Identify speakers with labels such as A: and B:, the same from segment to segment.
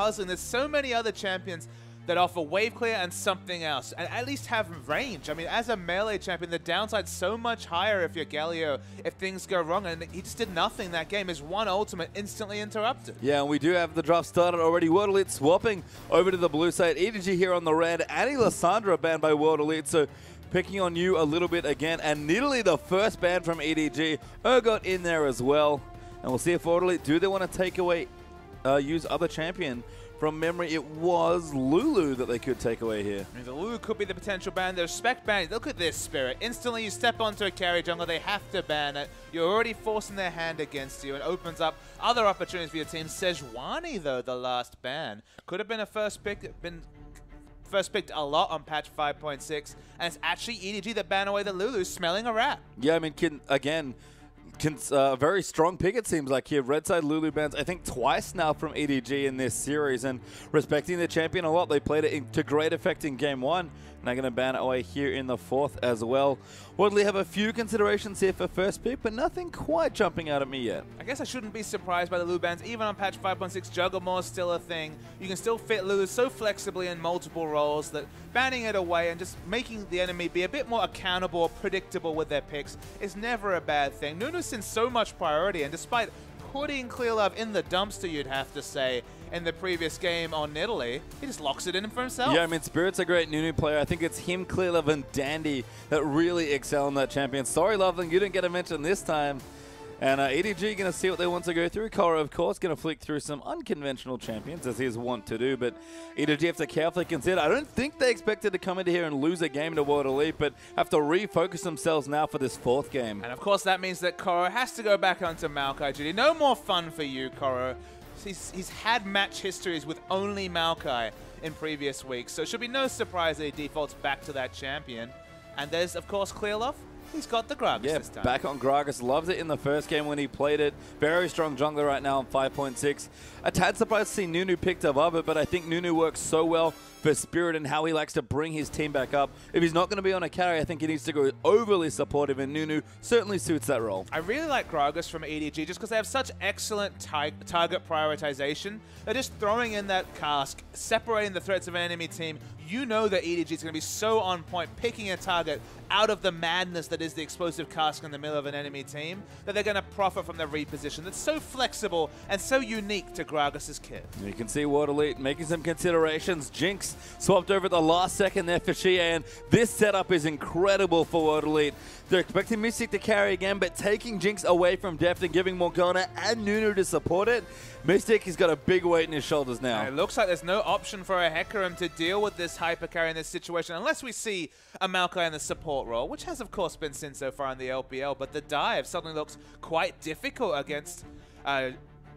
A: puzzling. There's so many other champions that offer wave clear and something else, and at least have range. I mean, as a melee champion, the downside's so much higher if you're Galio, if things go wrong, and he just did nothing that game. His one ultimate instantly interrupted.
B: Yeah, and we do have the draft started already. World Elite swapping over to the blue side. EDG here on the red. Annie Lysandra banned by World Elite, so picking on you a little bit again, and nearly the first ban from EDG. Got in there as well, and we'll see if World Elite, do they want to take away, use other champion? From memory, it was Lulu that they could take away here.
A: I mean, the Lulu could be the potential ban. The respect ban, look at this, Spirit. Instantly, you step onto a carry jungler, they have to ban it. You're already forcing their hand against you, and opens up other opportunities for your team. Sejuani, though, the last ban. Could have been a first picked a lot on patch 5.6, and it's actually EDG that banned away the Lulu, smelling a rat.
B: Yeah, I mean, very strong pick, it seems like here. Red side Lulu bans, I think, twice now from EDG in this series, and respecting the champion a lot. They played it to great effect in game 1, and they're going to ban it away here in the 4th as well. Woodley have a few considerations here for first pick, but nothing quite jumping out at me yet.
A: I guess I shouldn't be surprised by the Lulu bans. Even on patch 5.6, Juggermore is still a thing. You can still fit Lulu so flexibly in multiple roles that banning it away and just making the enemy be a bit more accountable or predictable with their picks is never a bad thing. Nunu's in so much priority, and despite putting Clear Love in the dumpster, you'd have to say, in the previous game on Italy, he just locks it in for himself.
B: Yeah, I mean, Spirit's a great Nunu player. I think it's him, Clear Love, and Dandy that really excel in that champion. Sorry, Loveling, you didn't get a mention this time. And EDG going to see what they want to go through. Korra, of course, going to flick through some unconventional champions, as he is wont to do. But EDG have to carefully consider. I don't think they expected to come into here and lose a game to World Elite, but have to refocus themselves now for this 4th game.
A: And, of course, that means that Korra has to go back onto Maokai duty. No more fun for you, Korra. He's had match histories with only Maokai in previous weeks, so it should be no surprise that he defaults back to that champion. And there's, of course, Clear Love. He's got the Gragas this time.
B: Back on Gragas. Loves it in the first game when he played it. Very strong jungler right now on 5.6. A tad surprised to see Nunu picked above it, but I think Nunu works so well for Spirit and how he likes to bring his team back up. If he's not going to be on a carry, I think he needs to go overly supportive, and Nunu certainly suits that role.
A: I really like Gragas from EDG just because they have such excellent target prioritization. They're just throwing in that cask, separating the threats of an enemy team. You know that EDG is going to be so on point, picking a target out of the madness that is the explosive cask in the middle of an enemy team, that they're going to profit from the reposition. That's so flexible and so unique to Gragas' kit.
B: You can see World Elite making some considerations. Jinx swapped over at the last second there for Xie, and this setup is incredible for World Elite. They're expecting Mystic to carry again, but taking Jinx away from Deft and giving Morgana and Nunu to support it. Mystic has got a big weight in his shoulders now.
A: And it looks like there's no option for a Hecarim to deal with this hyper carry in this situation, unless we see a Maokai in the support role, which has, of course, been seen so far in the LPL, but the dive suddenly looks quite difficult against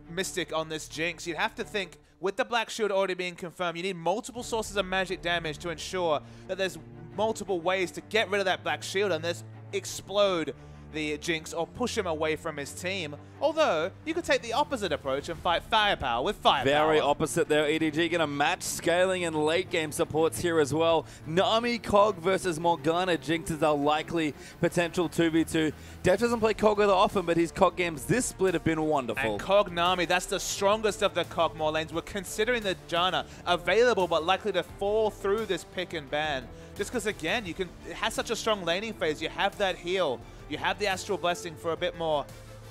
A: Mystic on this Jinx. You'd have to think, with the Black Shield already being confirmed, you need multiple sources of magic damage to ensure that there's multiple ways to get rid of that Black Shield and there's explode the Jinx or push him away from his team. Although, you could take the opposite approach and fight firepower with firepower.
B: Very opposite there. EDG going to match scaling and late game supports here as well. Nami, Kog versus Morgana. Jinx is our likely potential 2v2. Def doesn't play Kog that often, but his Kog games this split have been wonderful.
A: And Kog Nami, that's the strongest of the Kog'Maw lanes. We're considering the Janna available but likely to fall through this pick and ban. Just because, again, it has such a strong laning phase. You have that heal. You have the Astral Blessing for a bit more,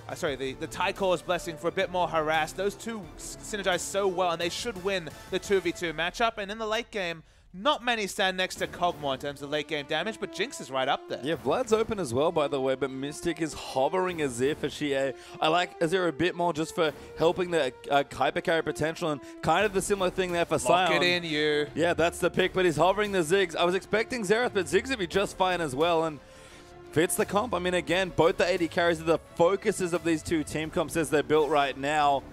A: the Tycor's Blessing for a bit more harass. Those two synergize so well, and they should win the 2v2 matchup. And in the late game, not many stand next to Kog'Maw in terms of late game damage, but Jinx is right up there.
B: Yeah, Vlad's open as well, by the way, but Mystic is hovering Azir for Xie. I like Azir a bit more just for helping the hyper carry potential, and kind of the similar thing there for Sion.
A: Lock it in, you.
B: Yeah, that's the pick, but he's hovering the Ziggs. I was expecting Xerath, but Ziggs would be just fine as well, and fits the comp. I mean, again, both the AD carries are the focuses of these two team comps as they're built right now.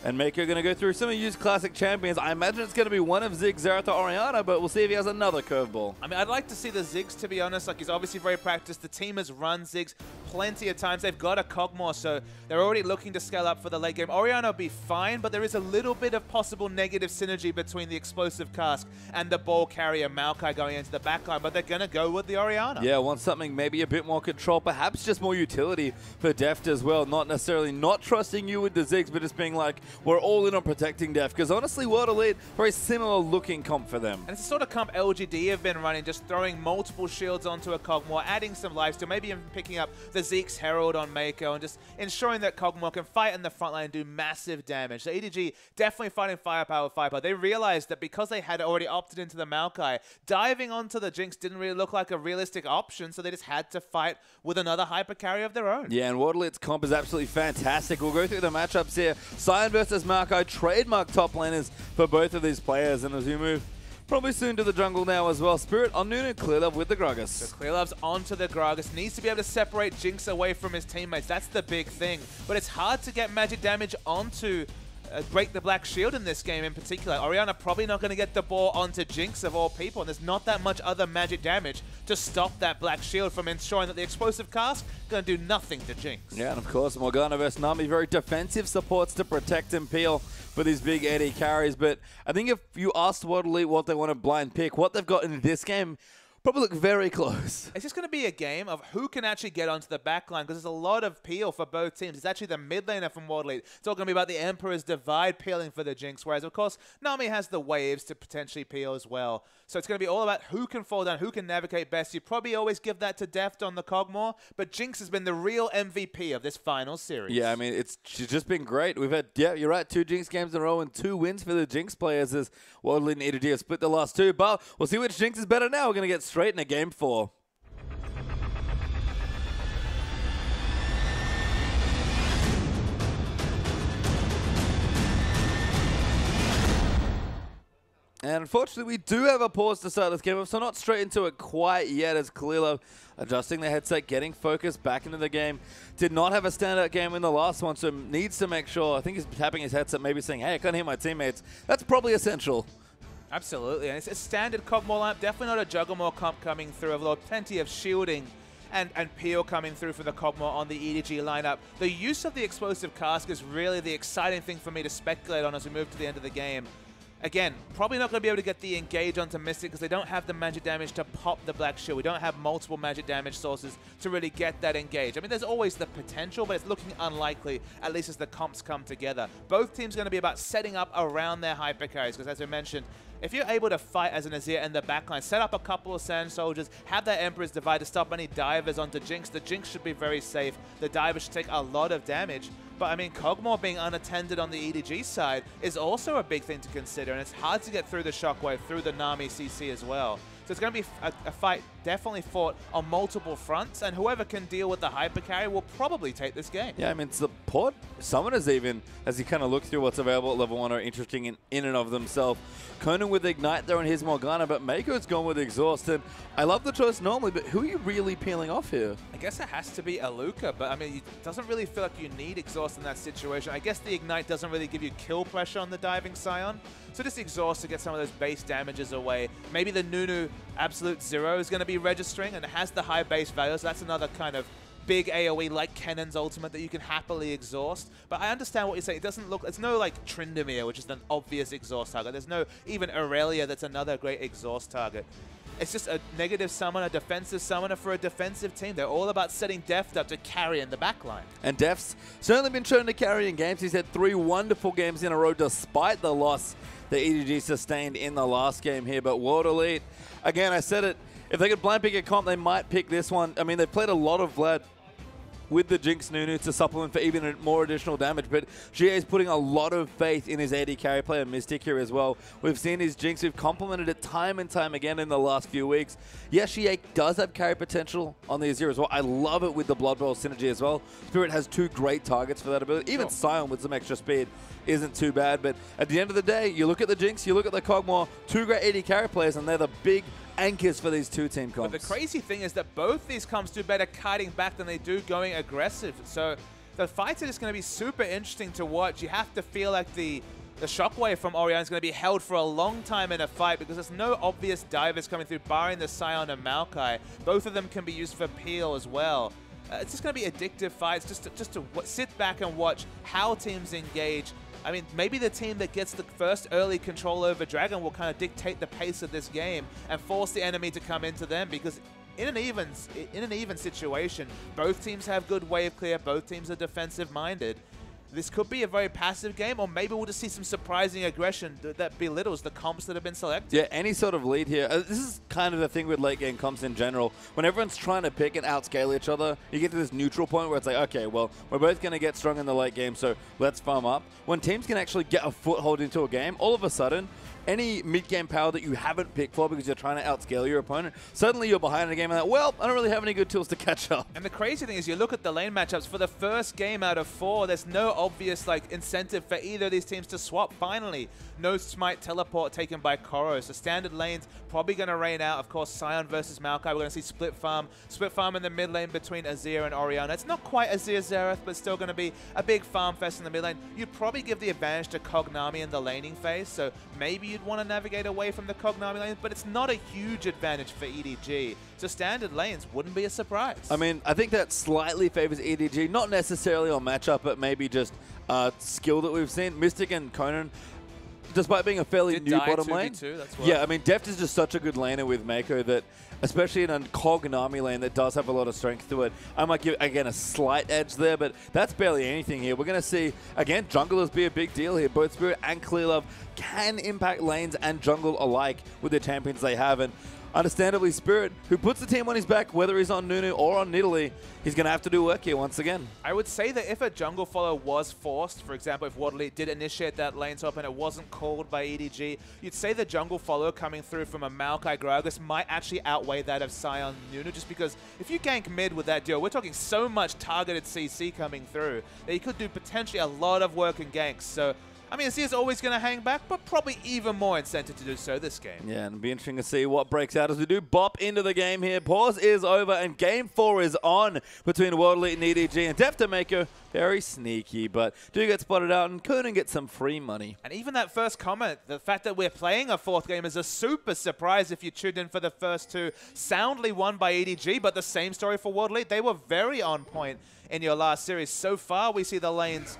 B: And Mako going to go through some of Yu's classic champions. I imagine it's going to be one of Ziggs, Xerath, or Orianna, but we'll see if he has another curveball.
A: I mean, I'd like to see the Ziggs, to be honest. Like, he's obviously very practiced. The team has run Ziggs plenty of times. They've got a Kog'Maw, so they're already looking to scale up for the late game. Orianna will be fine, but there is a little bit of possible negative synergy between the explosive cask and the ball carrier Maokai going into the backline, but they're going to go with the Orianna.
B: Yeah, want something maybe a bit more control, perhaps just more utility for Deft as well. Not necessarily not trusting you with the Ziggs, but just being like, we're all in on protecting Def, because honestly, World Elite, very similar looking comp for them.
A: And it's the sort of comp LGD have been running, just throwing multiple shields onto a Kog'Maw, adding some lifesteal, maybe even picking up the Zeke's Herald on Mako, and just ensuring that Kog'Maw can fight in the front line and do massive damage. So EDG definitely fighting firepower with firepower. They realized that because they had already opted into the Maokai, diving onto the Jinx didn't really look like a realistic option, so they just had to fight with another hyper carry of their own.
B: Yeah, and World Elite's comp is absolutely fantastic. We'll go through the matchups here. Sion versus Maokai, trademark top laners for both of these players, and as we move probably soon to the jungle now as well. Spirit on Nunu, Clearlove with the Gragas.
A: So Clearlove's onto the Gragas, needs to be able to separate Jinx away from his teammates. That's the big thing. But it's hard to get magic damage onto break the Black Shield in this game in particular. Orianna probably not going to get the ball onto Jinx of all people, and there's not that much other magic damage to stop that Black Shield from ensuring that the explosive cast going to do nothing to Jinx.
B: Yeah, and of course, Morgana versus Nami, very defensive supports to protect and peel for these big AD carries. But I think if you asked World Elite what they want to blind pick, what they've got in this game probably look very close.
A: It's just going to be a game of who can actually get onto the backline, because there's a lot of peel for both teams. It's actually the mid laner from World Elite. It's all going to be about the Emperor's Divide peeling for the Jinx, whereas, of course, Nami has the waves to potentially peel as well. So it's going to be all about who can fall down, who can navigate best. You probably always give that to Deft on the Kog'Maw, but Jinx has been the real MVP of this final series.
B: Yeah, I mean, she's just been great. We've had, yeah, you're right, 2 Jinx games in a row and 2 wins for the Jinx players as World Elite and EDG have split the last 2. But we'll see which Jinx is better now. We're going to get straight into Game 4. And unfortunately, we do have a pause to start this game off, so not straight into it quite yet as Clearlove adjusting the headset, getting focused back into the game. Did not have a standout game in the last one, so needs to make sure. I think he's tapping his headset, maybe saying, hey, I can't hear my teammates. That's probably essential.
A: Absolutely, and it's a standard Kog'Maw lineup, definitely not a Jugglemore comp coming through, although plenty of shielding and peel coming through for the Kog'Maw on the EDG lineup. The use of the explosive cask is really the exciting thing for me to speculate on as we move to the end of the game. Again, probably not going to be able to get the engage onto Mystic because they don't have the magic damage to pop the Black Shield. We don't have multiple magic damage sources to really get that engage. I mean, there's always the potential, but it's looking unlikely, at least as the comps come together. Both teams are going to be about setting up around their hyper carries because, as I mentioned, if you're able to fight as an Azir in the backline, set up a couple of Sand Soldiers, have that Emperor's Divide to stop any divers onto Jinx, the Jinx should be very safe. The divers should take a lot of damage. But, I mean, Kog'Maw being unattended on the EDG side is also a big thing to consider, and it's hard to get through the Shockwave, through the Nami CC as well. So it's going to be a fight definitely fought on multiple fronts, and whoever can deal with the hyper carry will probably take this game.
B: Yeah, I mean, support summoners even, as you kind of look through what's available at level 1, are interesting in and of themselves. Conan with Ignite there on his Morgana, but Mako's gone with Exhaust, and I love the choice normally, but who are you really peeling off here?
A: I guess it has to be Aluka, but I mean, it doesn't really feel like you need Exhaust in that situation. I guess the Ignite doesn't really give you kill pressure on the diving Scion, so just Exhaust to get some of those base damages away. Maybe the Nunu Absolute Zero is going to be registering, and it has the high base value, so that's another kind of big AoE like Kennen's ultimate that you can happily exhaust. But I understand what you're saying. It doesn't look, it's no like Tryndamere, which is an obvious exhaust target. There's no even Aurelia that's another great exhaust target. It's just a negative summon, a defensive summoner for a defensive team. They're all about setting Deft up to carry in the backline.
B: And Deft's certainly been shown to carry in games. He's had 3 wonderful games in a row despite the loss that EDG sustained in the last game here. But World Elite, again, I said it, if they could blind pick a comp, they might pick this one. I mean, they've played a lot of Vlad with the Jinx Nunu to supplement for even more additional damage, but GA is putting a lot of faith in his AD carry player Mystic here as well. We've seen his Jinx, we've complemented it time and time again in the last few weeks. Yes, GA does have carry potential on the Azir as well. I love it with the Blood Bowl synergy as well. Spirit has 2 great targets for that ability. Even Sion with some extra speed isn't too bad, but at the end of the day, you look at the Jinx, you look at the Kog'Maw, 2 great AD carry players, and they're the big anchors for these 2 team comps.
A: But the crazy thing is that both these comps do better kiting back than they do going aggressive. So the fights are just going to be super interesting to watch. You have to feel like the Shockwave from Orianna is going to be held for a long time in a fight because there's no obvious divers coming through, barring the Scion and Maokai. Both of them can be used for peel as well. It's just going to be addictive fights just to sit back and watch how teams engage. I mean, maybe the team that gets the first early control over Dragon will kind of dictate the pace of this game and force the enemy to come into them, because in an even situation, both teams have good wave clear, both teams are defensive minded. this could be a very passive game, or maybe we'll just see some surprising aggression that belittles the comps that have been selected.
B: Yeah, any sort of lead here. This is kind of the thing with late game comps in general. When everyone's trying to pick and outscale each other, you get to this neutral point where it's like, okay, well, we're both going to get strong in the late game, so let's farm up. When teams can actually get a foothold into a game, all of a sudden, any mid-game power that you haven't picked for because you're trying to outscale your opponent, suddenly you're behind in a game and like, well, I don't really have any good tools to catch up.
A: And the crazy thing is you look at the lane matchups, for the first game out of 4, there's no obvious incentive for either of these teams to swap finally. No Smite teleport taken by Koro, so standard lanes probably going to rain out. Of course, Sion versus Maokai, we're going to see split farm in the mid lane between Azir and Orianna. It's not quite Azir Xerath, but still going to be a big farm fest in the mid lane. You'd probably give the advantage to Kognami in the laning phase, so maybe you'd want to navigate away from the Kognami lanes, but it's not a huge advantage for EDG. So standard lanes wouldn't be a surprise.
B: I mean, I think that slightly favors EDG, not necessarily on matchup, but maybe just skill that we've seen. Mystic and Conan, despite being a fairly new bottom lane. Yeah, I mean, Deft is just such a good laner with Mako that, especially in a Kognami lane that does have a lot of strength to it, I might give, again, a slight edge there, but that's barely anything here. We're going to see, again, junglers be a big deal here. Both Spirit and Clearlove can impact lanes and jungle alike with the champions they have, and understandably, Spirit, who puts the team on his back, whether he's on Nunu or on Nidalee, he's going to have to do work here once again.
A: I would say that if a jungle follow was forced, for example, if Waterley did initiate that lane swap and it wasn't called by EDG, you'd say the jungle follow coming through from a Maokai Gragas might actually outweigh that of Sion Nunu, just because if you gank mid with that duo, we're talking so much targeted CC coming through that you could do potentially a lot of work in ganks. So I mean, Azir's always going to hang back, but probably even more incentive to do so this game.
B: Yeah, and it'll be interesting to see what breaks out as we do bop into the game here. Pause is over, and Game 4 is on between World Elite and EDG. And Deft and Mako, very sneaky, but do get spotted out, and couldn't get some free money.
A: And even that first comment, the fact that we're playing a 4th game is a super surprise if you tuned in for the first 2. Soundly won by EDG, but the same story for World Elite. They were very on point in your last series. So far, we see the lanes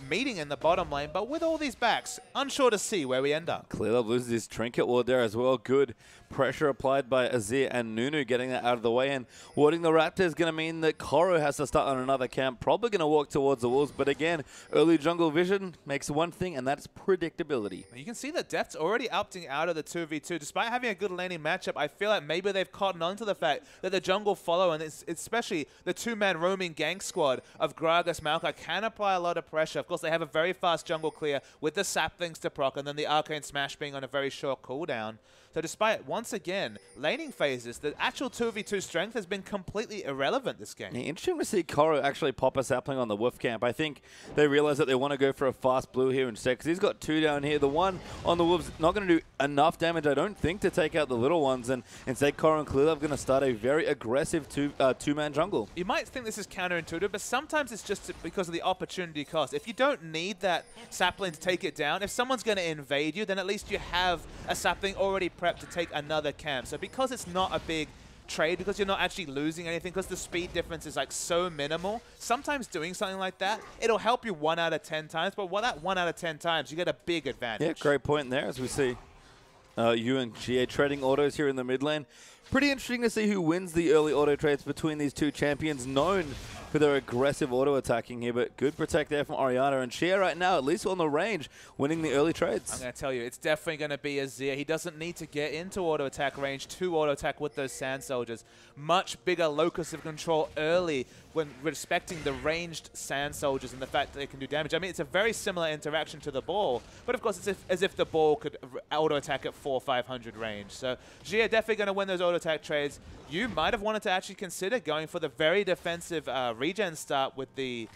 A: meeting in the bottom lane, but with all these backs, unsure to see where we end up.
B: Clearlove loses his trinket ward there as well. Good pressure applied by Azir and Nunu, getting that out of the way, and warding the Raptor is going to mean that Koro has to start on another camp, probably going to walk towards the walls, but again, early jungle vision makes one thing, and that's predictability.
A: You can see that Deft's already opting out of the 2v2. Despite having a good laning matchup, I feel like maybe they've cottoned on to the fact that the jungle follow, and it's especially the 2-man roaming gank squad of Gragas Maokai, can apply a lot of pressure. Of course, they have a very fast jungle clear with the saplings to proc, and then the Arcane Smash being on a very short cooldown. So despite, once again, laning phases, the actual 2v2 strength has been completely irrelevant this game.
B: Yeah, interesting to see Koro actually pop a sapling on the Wolf camp. I think they realize that they want to go for a fast blue here instead, because he's got 2 down here. The one on the Wolves not going to do enough damage, I don't think, to take out the little ones, and instead Koro and Clearlove are going to start a very aggressive 2-man jungle.
A: You might think this is counterintuitive, but sometimes it's just because of the opportunity cost. If you don't need that sapling to take it down, if someone's going to invade you, then at least you have a sapling already prepped to take another camp. So because it's not a big trade, because you're not actually losing anything, because the speed difference is like so minimal, sometimes doing something like that, it'll help you 1 out of 10 times, but that 1 out of 10 times, you get a big advantage.
B: Yeah, great point there as we see you and GA trading autos here in the mid lane. Pretty interesting to see who wins the early auto trades between these two champions, known for their aggressive auto attacking here, but good protect there from Orianna, and Shea right now, at least on the range, winning the early trades.
A: I'm going to tell you, it's definitely going to be Azir. He doesn't need to get into auto attack range to auto attack with those Sand Soldiers. Much bigger locus of control early when respecting the ranged Sand Soldiers and the fact that they can do damage. I mean, it's a very similar interaction to the ball, but of course it's as if the ball could auto attack at 400-500 range. So Gia definitely going to win those auto attack trades. You might have wanted to actually consider going for the very defensive regen start with the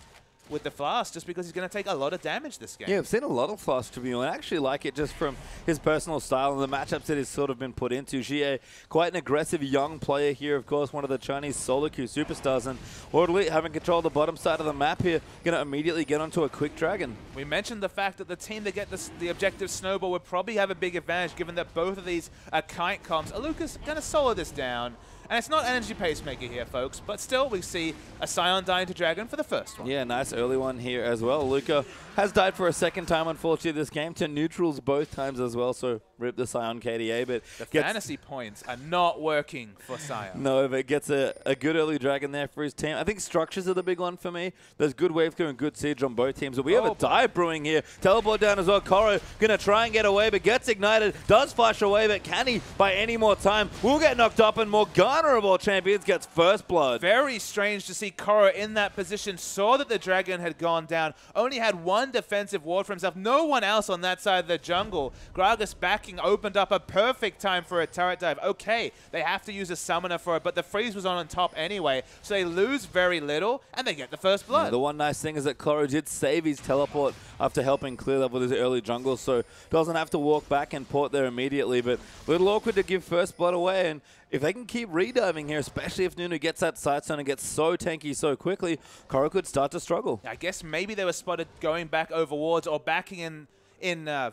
A: Flask, just because he's going to take a lot of damage this game.
B: Yeah, I've seen a lot of Flask to be honest. I actually like it just from his personal style and the matchups that he's sort of been put into. Xie, quite an aggressive young player here, of course, one of the Chinese solo queue superstars, and World Elite having control of the bottom side of the map here, going to immediately get onto a quick dragon.
A: We mentioned the fact that the team that get the objective snowball would probably have a big advantage, given that both of these are kite comps. Aluka's going to solo this down. And it's not energy pacemaker here, folks, but still we see a Sion dying to Dragon for the first one.
B: Yeah, nice early one here as well. Luka Has died for a second time, unfortunately, this game. To neutrals both times as well, so rip the Sion KDA. But
A: the fantasy points are not working for Sion.
B: No, but gets a good early dragon there for his team. I think structures are the big one for me. There's good wave clear and good siege on both teams. But we have a dive brewing here. Teleport down as well. Koro going to try and get away, but gets ignited. Does flash away, but can he by any more time? Will get knocked up, and Morgana of all champions gets first blood.
A: Very strange to see Koro in that position. Saw that the dragon had gone down. Only had one defensive ward for himself. No one else on that side of the jungle. Gragas backing opened up a perfect time for a turret dive. Okay, they have to use a summoner for it, but the freeze was on top anyway, so they lose very little, and they get the first blood.
B: Yeah, the one nice thing is that Koro did save his teleport after helping clear up with his early jungle, so doesn't have to walk back and port there immediately, but a little awkward to give first blood away, and if they can keep rediving here, especially if Nunu gets that side stone and gets so tanky so quickly, Koro could start to struggle.
A: I guess maybe they were spotted going back over wards or backing in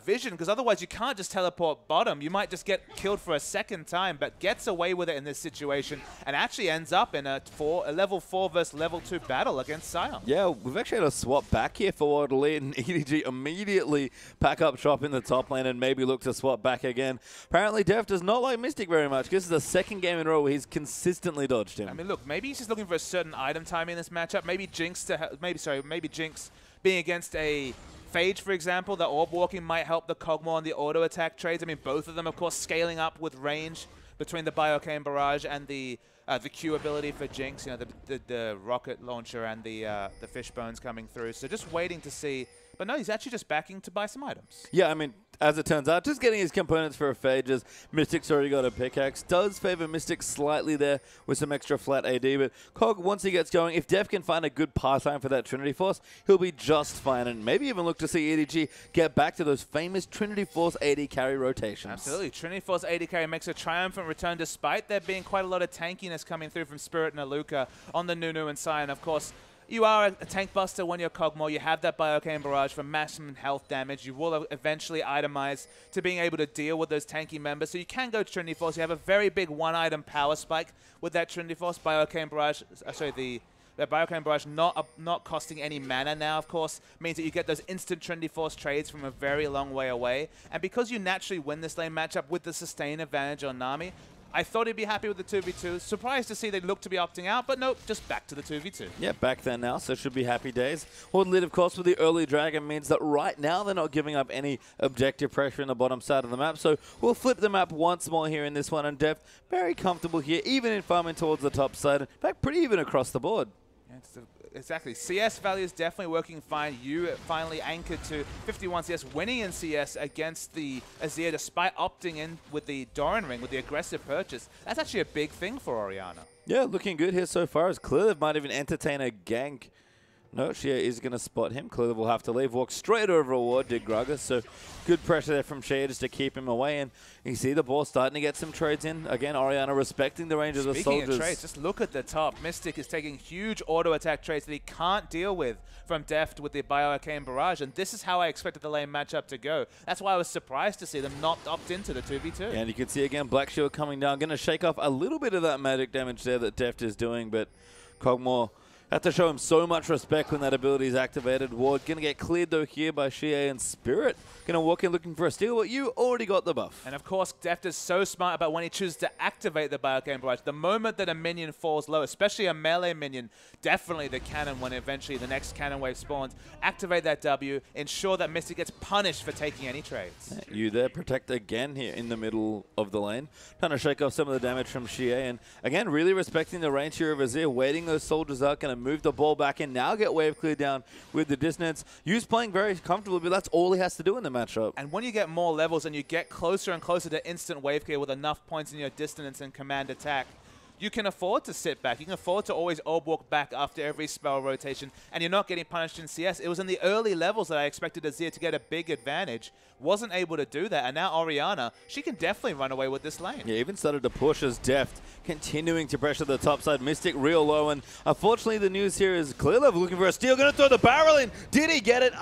A: vision, because otherwise you can't just teleport bottom. You might just get killed for a second time, but gets away with it in this situation and actually ends up in a level 4 versus level 2 battle against Sion.
B: Yeah, we've actually had a swap back here for World Elite, and EDG immediately pack up shop in the top lane and maybe look to swap back again. Apparently Def does not like Mystic very much. This is the second game in a row where he's consistently dodged him.
A: I mean, look, maybe he's just looking for a certain item timing in this matchup. Maybe Jinx maybe Jinx being against a Phage, for example, the orb walking might help the Kog'Maw on the auto attack trades. I mean, both of them, of course, scaling up with range between the Biocane Barrage and the Q ability for Jinx. You know, the rocket launcher and the fish bones coming through. So just waiting to see. But no, he's actually just backing to buy some items.
B: Yeah, I mean, as it turns out, just getting his components for a Phage, as Mystic's already got a pickaxe. Does favor Mystic slightly there with some extra flat AD, but Cog, once he gets going, if Def can find a good pathline for that Trinity Force, he'll be just fine, and maybe even look to see EDG get back to those famous Trinity Force AD carry rotations.
A: Absolutely. Trinity Force AD carry makes a triumphant return despite there being quite a lot of tankiness coming through from Spirit and Aluka on the Nunu and Sion. Of course, you are a tank buster when you're Kog'Maw. You have that Biocane Barrage for maximum health damage. You will eventually itemize to being able to deal with those tanky members. So you can go Trinity Force. You have a very big one-item power spike with that Trinity Force. Biocane Barrage, the Biocane Barrage not costing any mana now, of course, means that you get those instant Trinity Force trades from a very long way away. And because you naturally win this lane matchup with the sustain advantage on Nami, I thought he'd be happy with the 2v2. Surprised to see they look to be opting out, but nope, just back to the 2v2.
B: Yeah, back there now, so should be happy days. Horde Elite, of course, with the early dragon means that right now they're not giving up any objective pressure in the bottom side of the map, so we'll flip the map once more here in this one, and Def very comfortable here, even in farming towards the top side. In fact, pretty even across the board.
A: Yeah, exactly. CS value is definitely working fine. You finally anchored to 51 CS, winning in CS against the Azir despite opting in with the Doran ring, with the aggressive purchase. That's actually a big thing for Orianna.
B: Yeah, looking good here so far. As Clearlive might even entertain a gank. No, Shea is going to spot him. Clearlive will have to leave. Walk straight over a ward, did Gragas. So good pressure there from Shea just to keep him away. And you see the ball starting to get some trades in. Again, Orianna respecting the range of the soldiers.
A: Speaking of trades, just look at the top. Mystic is taking huge auto attack trades that he can't deal with from Deft with the Bioarcane Barrage. And this is how I expected the lane matchup to go. That's why I was surprised to see them not opt into the 2v2.
B: Yeah, and you can see again Black Shield coming down. Going to shake off a little bit of that magic damage there that Deft is doing. But Kog'Maw have to show him so much respect when that ability is activated. Ward going to get cleared though here by Shea, and Spirit going to walk in looking for a steal, but you already got the buff.
A: And of course, Deft is so smart about when he chooses to activate the Biocane Barrage. The moment that a minion falls low, especially a melee minion, definitely the cannon when eventually the next cannon wave spawns, activate that W, ensure that Mystic gets punished for taking any trades.
B: Yeah, you there, protect again here in the middle of the lane. Trying to shake off some of the damage from Shea, and again, really respecting the range here of Azir, waiting those soldiers out, going to move the ball back in, now get wave cleared down with the distance. Yu's playing very comfortably, but that's all he has to do in the matchup.
A: And when you get more levels and you get closer and closer to instant wave clear with enough points in your distance and command attack, you can afford to sit back. You can afford to always orb walk back after every spell rotation, and you're not getting punished in CS. It was in the early levels that I expected Azir to get a big advantage. Wasn't able to do that, and now Orianna, she can definitely run away with this lane.
B: Yeah, even started to push as Deft, continuing to pressure the top side. Mystic real low, and unfortunately the news here is Clearlive looking for a steal, going to throw the barrel in. Did he get it?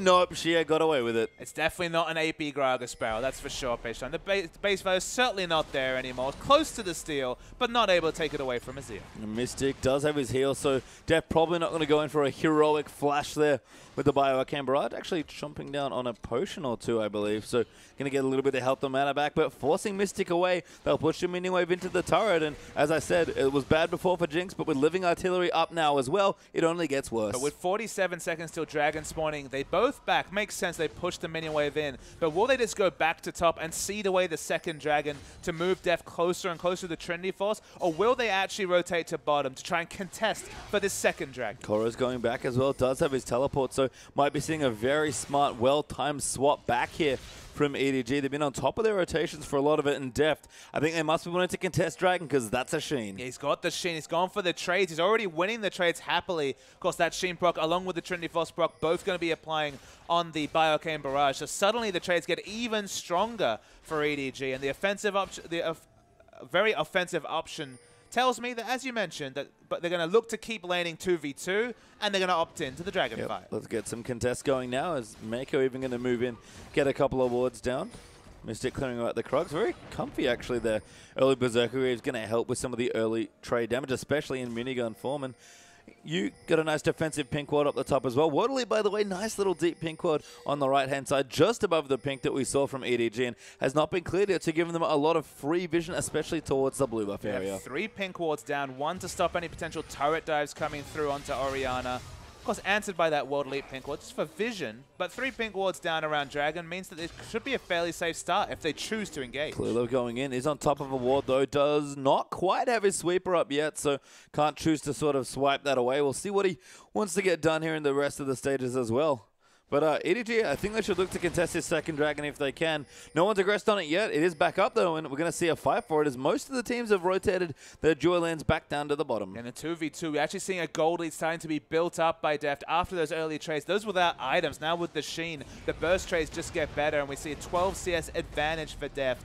B: Nope, Shea got away with it.
A: It's definitely not an AP Gragas barrel, that's for sure, Page Time. The base value is certainly not there anymore. Close to the steal, but not not able to take it away from Azir.
B: Mystic does have his heal, so Def probably not going to go in for a heroic flash there with the Bioarcane Barrage. Actually chomping down on a potion or two, I believe. So going to get a little bit of health and mana back, but forcing Mystic away, they'll push him minion wave into the turret. And as I said, it was bad before for Jinx, but with Living Artillery up now as well, it only gets worse.
A: But with 47 seconds till Dragon spawning, they both back. Makes sense, they push the minion wave in. But will they just go back to top and seed away the second Dragon to move Def closer and closer to the Trinity Force? Or will they actually rotate to bottom to try and contest for this second Dragon?
B: Koro's going back as well, does have his teleport, so might be seeing a very smart, well-timed swap back here from EDG. They've been on top of their rotations for a lot of it in depth. I think they must be wanting to contest Dragon because that's a Sheen.
A: Yeah, he's got the Sheen. He's gone for the trades. He's already winning the trades happily. Of course, that Sheen proc along with the Trinity Force proc both going to be applying on the Bioarcane Barrage. So suddenly the trades get even stronger for EDG, and the offensive option, very offensive option tells me that, as you mentioned, but they're going to look to keep laning 2v2, and they're going to opt in to the Dragon fight.
B: Let's get some contests going now. Is Mako even going to move in, get a couple of wards down? Mystic clearing out the Krugs. Very comfy, actually, there. Early Berserker is going to help with some of the early trade damage, especially in minigun form. And you got a nice defensive pink ward up the top as well. Waterly, by the way, nice little deep pink ward on the right-hand side, just above the pink that we saw from EDG, and has not been cleared yet, so giving them a lot of free vision, especially towards the blue buff area.
A: 3 pink wards down, 1 to stop any potential turret dives coming through onto Orianna. Of course, answered by that World Elite pink ward, just for vision. But 3 pink wards down around Dragon means that it should be a fairly safe start if they choose to engage.
B: Clearly going in, is on top of a ward though, does not quite have his sweeper up yet, so can't choose to sort of swipe that away. We'll see what he wants to get done here in the rest of the stages as well. But EDG, I think they should look to contest this second Dragon if they can. No one's aggressed on it yet. It is back up, though, and we're going to see a fight for it as most of the teams have rotated their dual lanes back down to the bottom.
A: In the 2v2, we're actually seeing a gold lead starting to be built up by Deft after those early trades. Those without items. Now with the Sheen, the burst trades just get better, and we see a 12 CS advantage for Deft.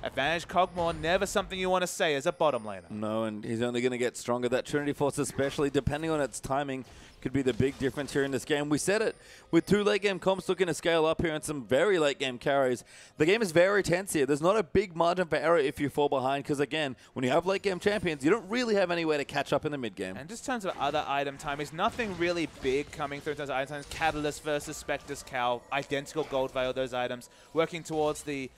A: Advantage Cogmore, never something you want to say as a bottom laner.
B: No, and he's only going to get stronger. That Trinity Force, especially, depending on its timing, could be the big difference here in this game. We said it, with 2 late game comps looking to scale up here and some very late game carries. The game is very tense here. There's not a big margin for error if you fall behind, because again, when you have late game champions, you don't really have any way to catch up in the mid game.
A: And just in terms of other item timings, nothing really big coming through in terms of item timings. Catalyst versus Spectre's Cow, identical gold veil, those items. Working towards the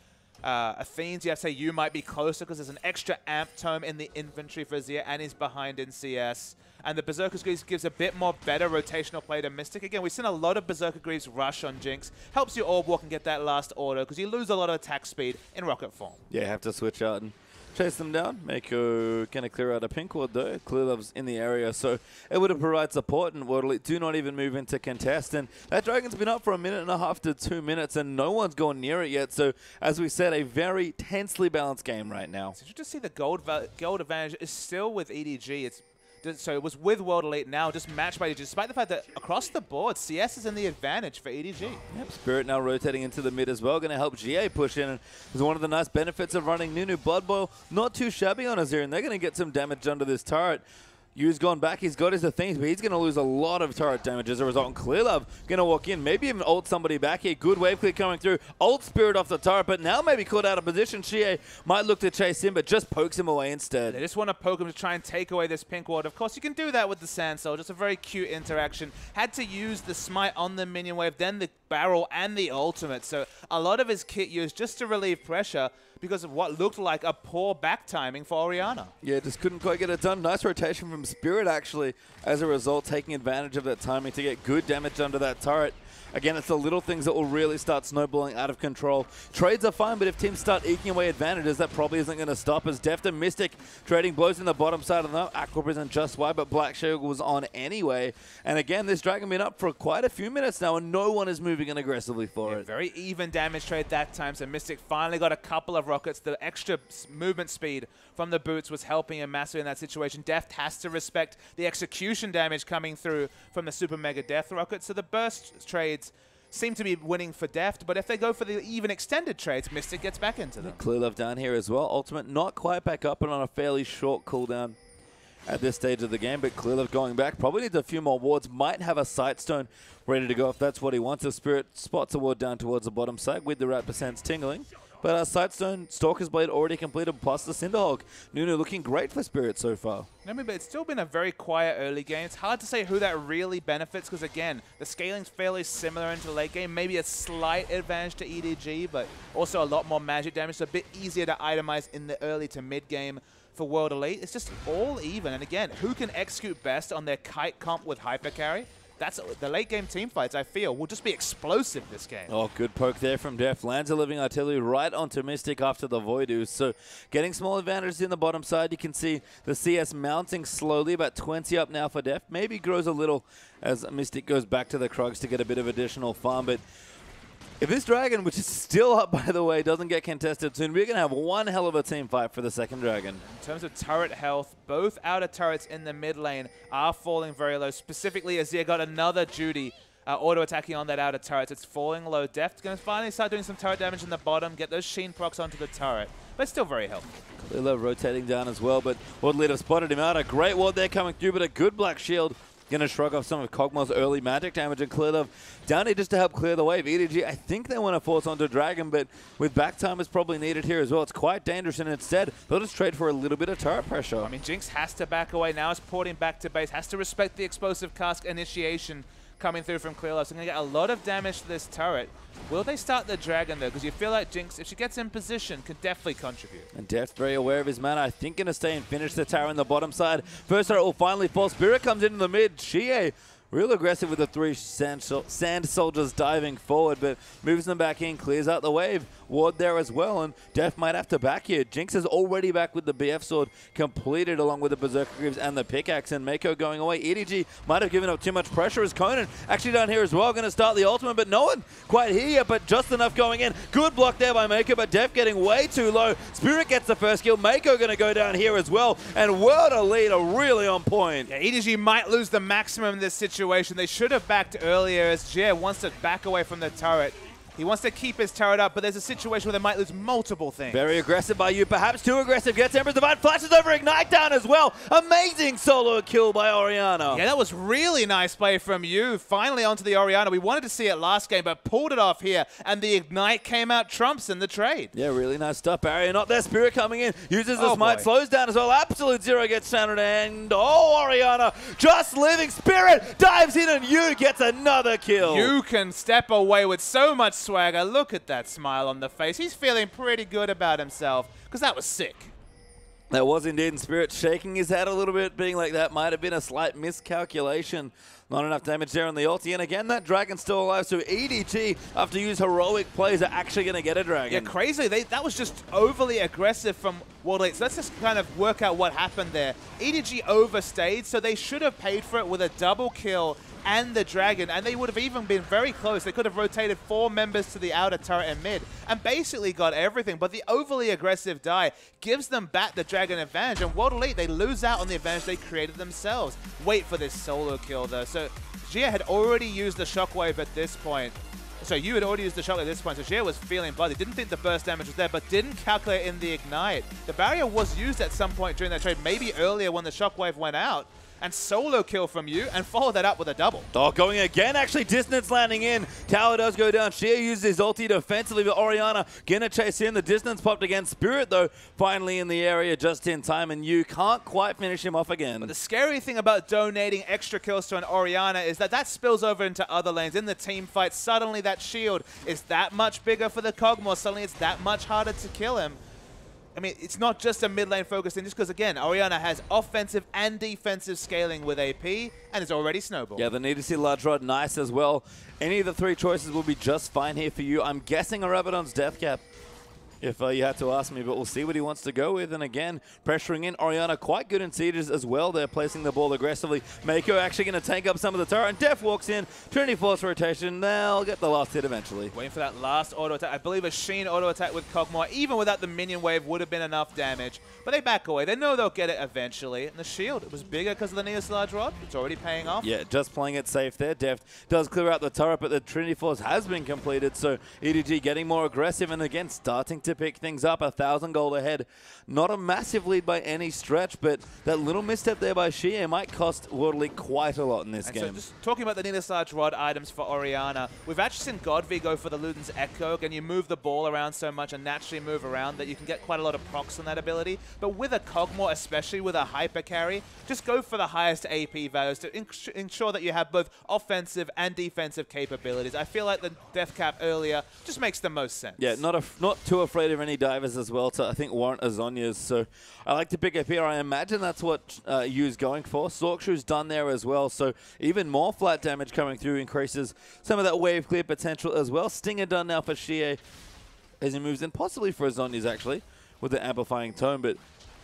A: Athenes, you have to say you might be closer because there's an extra amp tome in the inventory for Azir, and he's behind in CS. And the Berserker Greaves gives a bit more better rotational play to Mystic. Again, we've seen a lot of Berserker Greaves rush on Jinx. Helps you orb walk and get that last auto because you lose a lot of attack speed in rocket form.
B: Yeah, have to switch out and chase them down. Mako going to clear out a pink ward though. Clear Love's in the area, so able to provide support, and Waterly do not even move into contest. And that Dragon's been up for 1.5 to 2 minutes, and no one's gone near it yet. So, as we said, a very tensely balanced game right now.
A: So you just see the gold advantage is still with EDG. So it was with World Elite, now just matched by EDG, despite the fact that across the board, CS is in the advantage for EDG.
B: Yep, Spirit now rotating into the mid as well, going to help GA push in. And it's one of the nice benefits of running Nunu Blood Boil. Not too shabby on Azir, and they're going to get some damage under this turret. Yu's gone back, he's got his things, but he's going to lose a lot of turret damage as a result. And Clearlove going to walk in, maybe even ult somebody back here. Good wave clear coming through. Ult Spirit off the turret, but now maybe caught out of position. Shie might look to chase him, but just pokes him away instead.
A: They just want to poke him to try and take away this pink ward. Of course, you can do that with the Sand Soul. Just a very cute interaction. Had to use the smite on the minion wave, then the barrel and the ultimate. So a lot of his kit used just to relieve pressure because of what looked like a poor back timing for Orianna.
B: Yeah, just couldn't quite get it done. Nice rotation from Spirit, actually, as a result, taking advantage of that timing to get good damage under that turret. Again, it's the little things that will really start snowballing out of control. Trades are fine, but if teams start eking away advantages, that probably isn't going to stop as Deft and Mystic trading blows in the bottom side of the map. Aqua isn't just why, but Black Shield was on anyway. And again, this Dragon been up for quite a few minutes now, and no one is moving in aggressively for it.
A: Very even damage trade that time, so Mystic finally got a couple of rockets. The extra movement speed from the boots was helping him massively in that situation. Deft has to respect the execution damage coming through from the Super Mega Death Rocket, so the burst trades seem to be winning for Deft, but if they go for the even extended trades, Mystic gets back into them.
B: Clear Love down here as well. Ultimate not quite back up and on a fairly short cooldown at this stage of the game, but Clear Love going back. Probably needs a few more wards. Might have a Sightstone ready to go if that's what he wants. The Spirit spots a ward down towards the bottom side with the rat percents tingling. But Sightstone, Stalker's Blade already completed, plus the Cinderhulk. Nunu looking great for Spirit so far.
A: I mean, but it's still been a very quiet early game. It's hard to say who that really benefits because, again, the scaling's fairly similar into the late game. Maybe a slight advantage to EDG, but also a lot more magic damage, so a bit easier to itemize in the early to mid game for World Elite. It's just all even. And again, who can execute best on their kite comp with hyper carry? That's the late game team fights, I feel, will just be explosive this game.
B: Oh, good poke there from Def. Lands a Living Artillery right onto Mystic after the Voidoo. So getting small advantages in the bottom side. You can see the CS mounting slowly, about 20 up now for Def. Maybe grows a little as Mystic goes back to the Krugs to get a bit of additional farm. But if this Dragon, which is still up, by the way, doesn't get contested soon, we're going to have one hell of a team fight for the second Dragon.
A: In terms of turret health, both outer turrets in the mid lane are falling very low. Specifically, Azir got another Judy auto-attacking on that outer turret. It's falling low. Deft's going to finally start doing some turret damage in the bottom, get those Sheen procs onto the turret. But it's still very healthy.
B: Lilo rotating down as well, but Ward Leader spotted him out. A great ward there coming through, but a good Black Shield. Going to shrug off some of Kog'Maw's early magic damage and clear them down here just to help clear the wave. EDG, I think they want to force onto Dragon, but with back time is probably needed here as well. It's quite dangerous, and instead, they'll just trade for a little bit of turret pressure.
A: I mean, Jinx has to back away. Now it's porting back to base. Has to respect the explosive cask initiation coming through from Clearlove. So going to get a lot of damage to this turret. Will they start the Dragon, though? Because you feel like Jinx, if she gets in position, can definitely contribute.
B: And Deft very aware of his mana. I think going to stay and finish the tower on the bottom side. First turret will finally fall. Spirit comes into the mid. Xie real aggressive with the 3 sand soldiers diving forward, but moves them back in, clears out the wave. Ward there as well, and Def might have to back here. Jinx is already back with the BF sword completed along with the Berserker Greaves and the pickaxe, and Mako going away. EDG might have given up too much pressure as Conan actually down here as well, going to start the ultimate, but no one quite here yet, but just enough going in. Good block there by Mako, but Def getting way too low. Spirit gets the first kill. Mako going to go down here as well, and World Elite are really on point.
A: Yeah, EDG might lose the maximum in this situation. They should have backed earlier as Jer wants to back away from the turret. He wants to keep his turret up, but there's a situation where they might lose multiple things.
B: Very aggressive by you, perhaps too aggressive. Gets Emperor's Divine, flashes over Ignite down as well. Amazing solo kill by Orianna.
A: Yeah, that was really nice play from you. Finally onto the Orianna. We wanted to see it last game, but pulled it off here, and the Ignite came out trumps in the trade.
B: Yeah, really nice stuff. Barrier not there. Spirit coming in, uses the smite, slows down as well. Absolute Zero gets shattered, and Orianna just living. Spirit dives in, and Yu gets another kill.
A: You can step away with so much swagger. Look at that smile on the face. He's feeling pretty good about himself because that was sick.
B: That was indeed, and Spirit shaking his head a little bit, being like that might have been a slight miscalculation. Not enough damage there on the ulti, and again, that Dragon's still alive, so EDG, after use heroic plays, are actually going to get a Dragon.
A: Yeah, crazy. That was just overly aggressive from World Elite. So let's just kind of work out what happened there. EDG overstayed, so they should have paid for it with a double kill and the Dragon, and they would have even been very close. They could have rotated 4 members to the outer turret and mid, and basically got everything, but the overly aggressive die gives them back the Dragon advantage, and World Elite, they lose out on the advantage they created themselves. Wait for this solo kill, though. So Jia had already used the Shockwave at this point. So you had already used the Shockwave at this point, so Jia was feeling bloody. Didn't think the burst damage was there, but didn't calculate in the Ignite. The barrier was used at some point during that trade, maybe earlier when the Shockwave went out. And solo kill from you, and follow that up with a double.
B: Oh, going again, actually, distance landing in. Tower does go down. Xie uses his ulti defensively, but Orianna gonna chase in. The distance popped again. Spirit, though, finally in the area just in time, and you can't quite finish him off again.
A: But the scary thing about donating extra kills to an Orianna is that that spills over into other lanes. In the team fight, suddenly that shield is that much bigger for the Kog'Maw. Suddenly it's that much harder to kill him. I mean, it's not just a mid lane focus thing, just because, again, Orianna has offensive and defensive scaling with AP, and it's already snowballed.
B: Yeah, the need to see Large Rod nice as well. Any of the 3 choices will be just fine here for you. I'm guessing a Rabadon's Death Cap, if you had to ask me, but we'll see what he wants to go with. And again, pressuring in. Orianna quite good in sieges as well. They're placing the ball aggressively. Mako actually going to tank up some of the turret, and Def walks in. Trinity Force rotation. They'll get the last hit eventually.
A: Waiting for that last auto attack. I believe a Sheen auto attack with Kog'Maw, even without the minion wave, would have been enough damage. But they back away. They know they'll get it eventually. And the shield, it was bigger because of the Neos Large Rod. It's already paying off.
B: Yeah, just playing it safe there. Deft does clear out the turret, but the Trinity Force has been completed. So EDG getting more aggressive, and again, starting to to pick things up. 1,000 gold ahead. Not a massive lead by any stretch, but that little misstep there by Xie might cost World League quite a lot in this game.
A: So just talking about the Needless Large Rod items for Orianna, we've actually seen Godv go for the Luden's Echo, and you move the ball around so much and naturally move around that you can get quite a lot of procs on that ability. But with a Kog'Maw, especially with a hyper carry, just go for the highest AP values to ensure that you have both offensive and defensive capabilities. I feel like the death cap earlier just makes the most sense.
B: Yeah, not too afraid of any divers as well to, I think, warrant Azonia's. So I like to pick up here. I imagine that's what Yu's going for. Sorkshu's done there as well, so even more flat damage coming through increases some of that wave clear potential as well. Stinger done now for Xie as he moves in, possibly for Azonia's actually, with the amplifying tone, but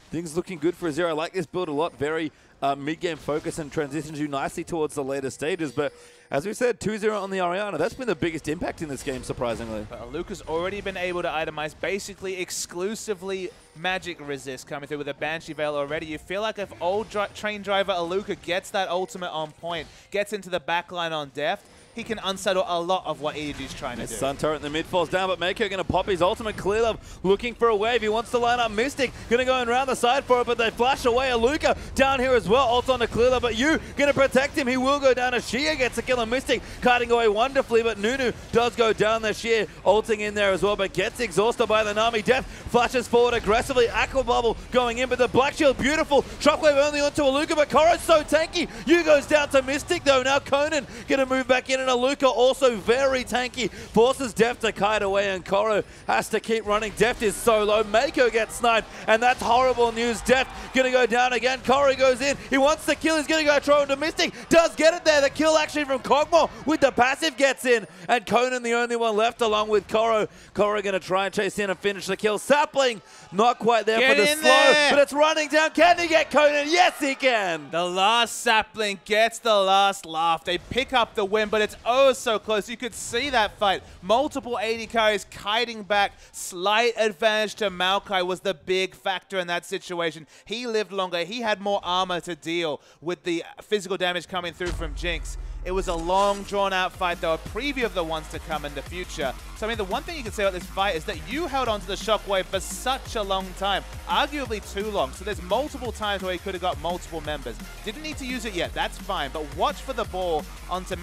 B: things looking good for Azir. I like this build a lot. Very mid-game focus and transitions you nicely towards the later stages. But as we said, 2-0 on the Orianna. That's been the biggest impact in this game, surprisingly.
A: But Aluka's already been able to itemize basically exclusively magic resist coming through with a Banshee Veil already. You feel like if old train driver Aluka gets that ultimate on point, gets into the backline on depth, he can unsettle a lot of what EDG's trying to do.
B: Sun turret in the mid falls down, but Mako going to pop his ultimate. Clearlove looking for a wave. He wants to line up Mystic. Going to go around the side for it, but they flash away. Aluka down here as well. Ult on to Clearlove, but you going to protect him. He will go down as Xie gets a kill on Mystic. Kiting away wonderfully, but Nunu does go down there. Xie ulting in there as well, but gets exhausted by the Nami. Death flashes forward aggressively. Aqua Bubble going in, but the Black Shield, beautiful. Shockwave only onto Aluka, but Koro's so tanky. You goes down to Mystic though. Now Conan going to move back in, and Aluka also very tanky. Forces Deft to kite away, and Koro has to keep running. Deft is so low. Mako gets sniped, and that's horrible news. Deft going to go down again. Koro goes in. He wants the kill. He's going to go throw into Mystic. Does get it there. The kill actually from Kog'Maw with the passive gets in, and Conan the only one left along with Koro. Koro going to try and chase in and finish the kill. Sapling not quite there for the slow, but it's running down. Can he get Conan? Yes, he can.
A: The last Sapling gets the last laugh. They pick up the win, but it's so close. You could see that fight. Multiple AD carries kiting back. Slight advantage to Maokai was the big factor in that situation. He lived longer. He had more armor to deal with the physical damage coming through from Jinx. It was a long, drawn-out fight, though, a preview of the ones to come in the future. So, I mean, the one thing you can say about this fight is that you held onto the Shockwave for such a long time, arguably too long. So there's multiple times where he could have got multiple members. Didn't need to use it yet, that's fine. But watch for the ball onto onto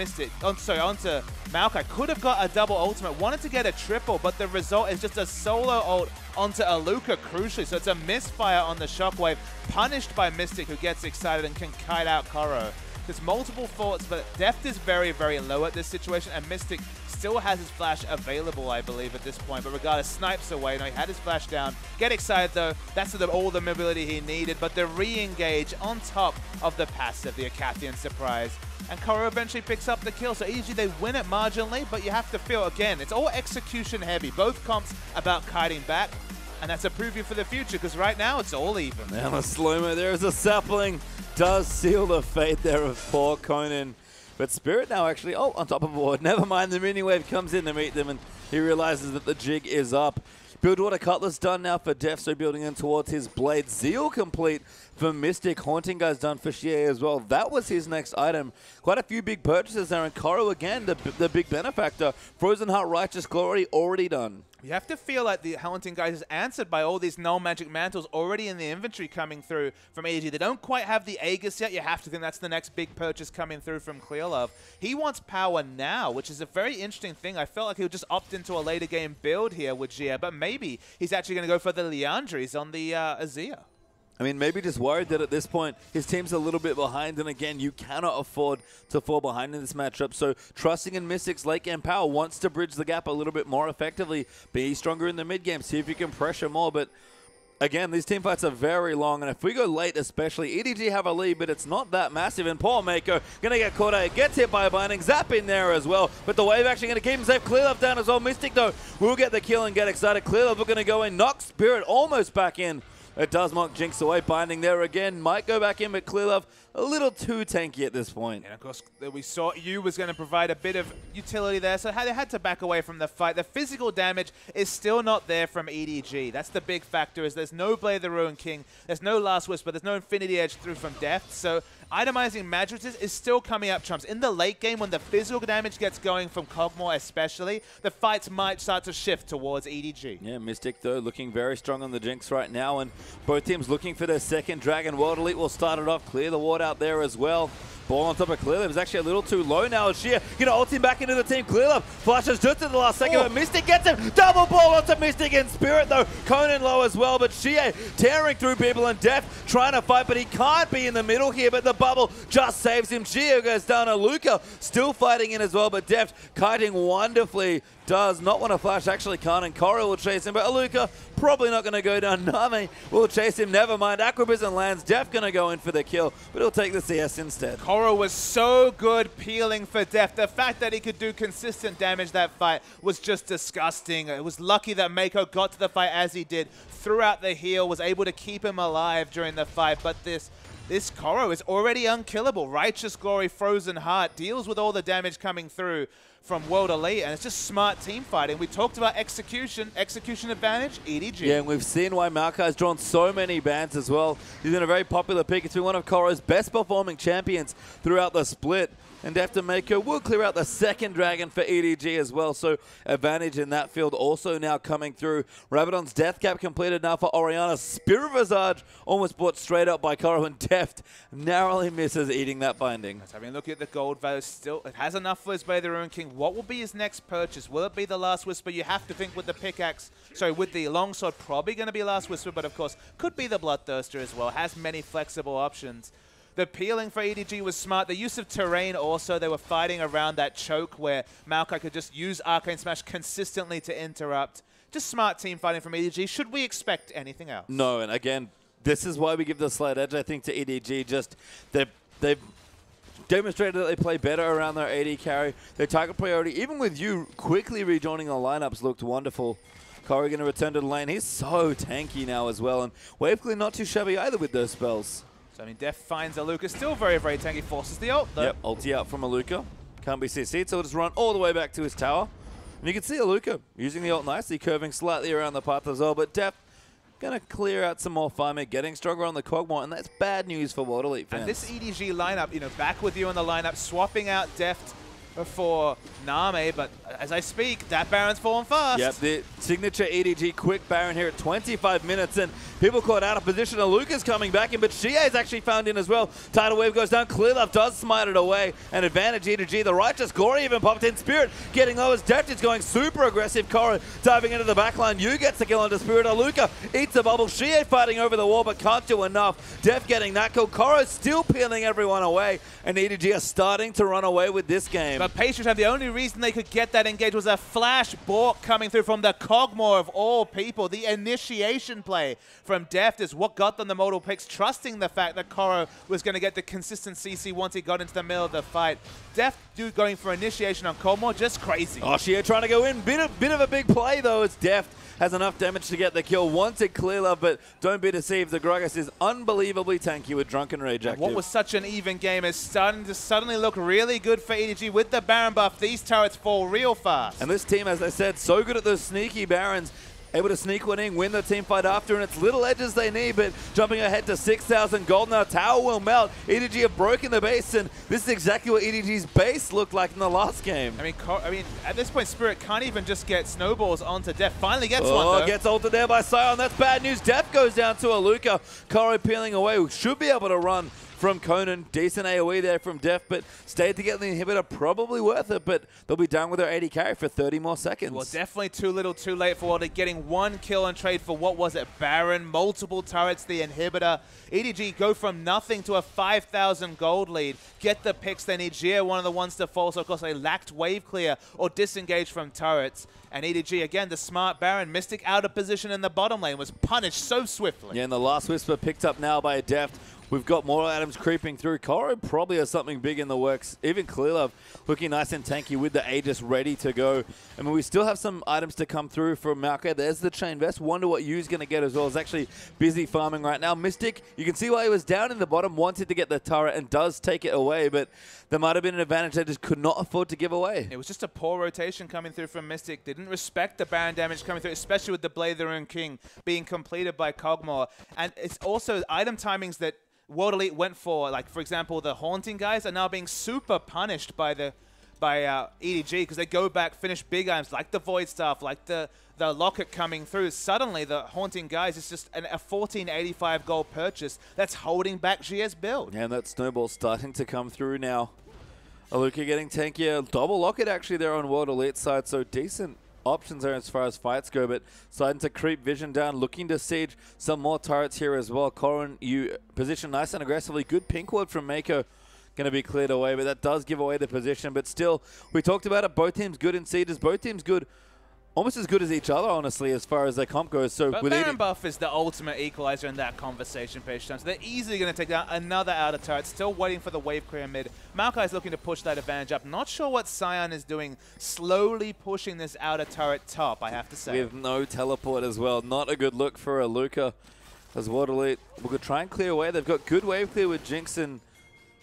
A: Maokai. Could have got a double ultimate, wanted to get a triple, but the result is just a solo ult onto Aluka, crucially. So it's a misfire on the Shockwave, punished by Mystic, who gets excited and can kite out Koro. There's multiple thoughts, but depth is very, very low at this situation, and Mystic still has his flash available, I believe, at this point. But regardless, snipes away. No, he had his flash down. Get excited, though. That's all the mobility he needed. But the re-engage on top of the passive, the Akathian surprise. And Koro eventually picks up the kill. So usually they win it marginally, but you have to feel, again, it's all execution heavy. Both comps about kiting back. And that's a preview for the future, because right now it's all even.
B: Now the slow-mo, there is a Sapling. Does seal the fate there of poor Conan. But Spirit now actually, on top of the board. Never mind, the mini wave comes in to meet them, and he realizes that the jig is up. Buildwater Cutlass done now for Def, so building in towards his blade. Zeal complete for Mystic. Haunting Guy's done for Xie as well. That was his next item. Quite a few big purchases there, and Koro again, the big benefactor. Frozen Heart Righteous Glory already done.
A: You have to feel like the Haunting Guys is answered by all these null magic mantles already in the inventory coming through from EDG. They don't quite have the Aegis yet. You have to think that's the next big purchase coming through from Clearlove. He wants power now, which is a very interesting thing. I felt like he would just opt into a later game build here with Xie, but maybe he's actually going to go for the Liandry's on the Azir.
B: I mean, maybe just worried that at this point his team's a little bit behind, and again, you cannot afford to fall behind in this matchup. So trusting in Mystic's late game power, wants to bridge the gap a little bit more effectively, be stronger in the mid game, see if you can pressure more. But again, these team fights are very long, and if we go late especially, EDG have a lead, but it's not that massive, and poor Mako gonna get caught out, gets hit by a binding, Zap in there as well, but the wave actually gonna keep him safe. Clearlove down as well. Mystic though will get the kill and get excited. Clearlove are gonna go in, knock Spirit almost back in. It does mock Jinx away, binding there again. Might go back in, but Clearlove a little too tanky at this point.
A: And of course, we saw Yu was going to provide a bit of utility there, so they had to back away from the fight. The physical damage is still not there from EDG. That's the big factor, is there's no Blade of the Ruined King, there's no Last Whisper, there's no Infinity Edge through from Death, so itemizing matrices is still coming up trumps. In the late game, when the physical damage gets going from Kog'Maw especially, the fights might start to shift towards EDG.
B: Yeah, Mystic, though, looking very strong on the Jinx right now, and both teams looking for their second Dragon. World Elite will start it off, clear the ward out there as well. Ball on top of Clearlove is actually a little too low now. Shia gonna ult him back into the team. Clearlove flashes just at the last second, but Mystic gets him. Double ball onto Mystic in Spirit, though. Conan low as well, but Shia tearing through people, and Deft trying to fight, but he can't be in the middle here, but the bubble just saves him. Shia goes down, and Luca still fighting in as well, but Deft kiting wonderfully. Does not want to flash, actually can't, and Cora will chase him, but Aluka probably not going to go down. Nami will chase him, never mind. Aquabism lands, Def going to go in for the kill, but he'll take the CS instead.
A: Cora was so good peeling for Def. The fact that he could do consistent damage that fight was just disgusting. It was lucky that Mako got to the fight as he did, threw out the heal, was able to keep him alive during the fight, but this Cora is already unkillable. Righteous Glory, Frozen Heart deals with all the damage coming through from World Elite, and it's just smart team fighting. We talked about execution advantage, EDG.
B: Yeah, and we've seen why Maokai has drawn so many bans as well. He's been a very popular pick. It's been one of Cora's best performing champions throughout the split. And Deft and Mako will clear out the second Dragon for EDG as well, so advantage in that field also now coming through. Rabadon's death cap completed now for Orianna. Spirit Visage almost brought straight up by Cora, and Deft narrowly misses eating that binding.
A: Let's have a look at the gold value. Still, it has enough for his Blade of the Ruined King. What will be his next purchase? Will it be the Last Whisper? You have to think with the pickaxe, sorry, with the longsword, probably going to be Last Whisper, but of course, could be the Bloodthirster as well. Has many flexible options. The peeling for EDG was smart. The use of terrain also, they were fighting around that choke where Maokai could just use Arcane Smash consistently to interrupt. Just smart team fighting from EDG. Should we expect anything else?
B: No, and again, this is why we give the slight edge, I think, to EDG. Just they've demonstrated that they play better around their AD carry. Their target priority, even with you quickly rejoining the lineups, looked wonderful. Corey going to return to the lane. He's so tanky now as well, and Waveclear not too shabby either with those spells.
A: So, I mean, Def finds Aluka still very, very tanky. Forces the ult, though.
B: Yep, ulti out from Aluka. Can't be CC'd, so he'll just run all the way back to his tower. And you can see Aluka using the ult nicely, curving slightly around the path as well. But Def going to clear out some more farming, getting stronger on the Kog'Maw, and that's bad news for World Elite fans.
A: And this EDG lineup, you know, back with you in the lineup, swapping out Deft for Name, but as I speak, that Baron's falling fast.
B: Yep, the signature EDG quick Baron here at 25 minutes, and people caught out of position. Aluka's coming back in, but Shie's actually found in as well. Tidal Wave goes down, Clearlove does smite it away, and advantage EDG. The Righteous Glory even popped in. Spirit getting low as Deft is going super aggressive. Cora diving into the backline. Yu gets the kill onto Spirit. Aluka eats the bubble. Shie fighting over the wall, but can't do enough. Deft getting that kill. Cora still peeling everyone away, and EDG are starting to run away with this game.
A: But Patriots have the only reason they could get that engage was a flash balk coming through from the Kog'Maw of all people. The initiation play from Deft is what got them the modal picks, trusting the fact that Cora was going to get the consistent CC once he got into the middle of the fight. Deft going for initiation on Kog'Maw, just crazy.
B: Oh, Shia trying to go in. Bit of a big play, though. It's Deft. Has enough damage to get the kill. Wanted Clearlove, but don't be deceived. The Gragas is unbelievably tanky with Drunken Rage active.
A: What was such an even game is starting to suddenly look really good for EDG. With the Baron buff, these turrets fall real fast.
B: And this team, as I said, so good at those sneaky Barons. Able to sneak one in, win the team fight after, and it's little edges they need, but jumping ahead to 6,000 gold now. Tower will melt. EDG have broken the base, and this is exactly what EDG's base looked like in the last game.
A: I mean, at this point, Spirit can't even just get snowballs onto Def. Finally gets one, though.
B: Gets ulted there by Sion. That's bad news. Def goes down to Aluka. Karo peeling away. Should be able to run from Conan. Decent AoE there from Def, but stayed to get the inhibitor. Probably worth it, but they'll be down with their 80 carry for 30 more seconds.
A: Well, definitely too little too late for World. Getting one kill and trade for, what was it, Baron, multiple turrets, the inhibitor. EDG go from nothing to a 5,000 gold lead. Get the picks they need. Jia, one of the ones to fall, so of course they lacked wave clear or disengage from turrets. And EDG, again, the smart Baron, Mystic out of position in the bottom lane, was punished so swiftly.
B: Yeah, and the Last Whisper picked up now by a Deft. We've got more items creeping through. Coro probably has something big in the works. Even Clearlove looking nice and tanky with the Aegis ready to go. I mean, we still have some items to come through from Maokai. There's the Chain Vest. Wonder what Yu's going to get as well. He's actually busy farming right now. Mystic, you can see why he was down in the bottom, wanted to get the turret and does take it away, but there might have been an advantage they just could not afford to give away.
A: It was just a poor rotation coming through from Mystic. They didn't respect the Baron damage coming through, especially with the Blade of the Ruined King being completed by Kog'Maw. And it's also item timings that World Elite went for, like, for example, the Haunting guys are now being super punished by EDG because they go back, finish big items like the Void Staff, like the Locket coming through. Suddenly, the Haunting guys is just a 1485 gold purchase that's holding back GS build.
B: Yeah, and that snowball starting to come through now. Aluka getting tankier. Double Locket actually there on World Elite side, so decent options there as far as fights go, but starting to creep vision down, looking to siege some more turrets here as well. Corrin, you position nice and aggressively. Good pink ward from Mako. Going to be cleared away, but that does give away the position. But still, we talked about it. Both teams good in sieges. Both teams good, almost as good as each other, honestly, as far as their comp goes. So
A: but Baron buff is the ultimate equalizer in that conversation, Page Time. So they're easily going to take down another outer turret. Still waiting for the wave clear mid. Maokai's looking to push that advantage up. Not sure what Sion is doing. Slowly pushing this outer turret top, I have to say.
B: With no teleport as well. Not a good look for Aluka. As World Elite will go try and clear away. They've got good wave clear with Jinx and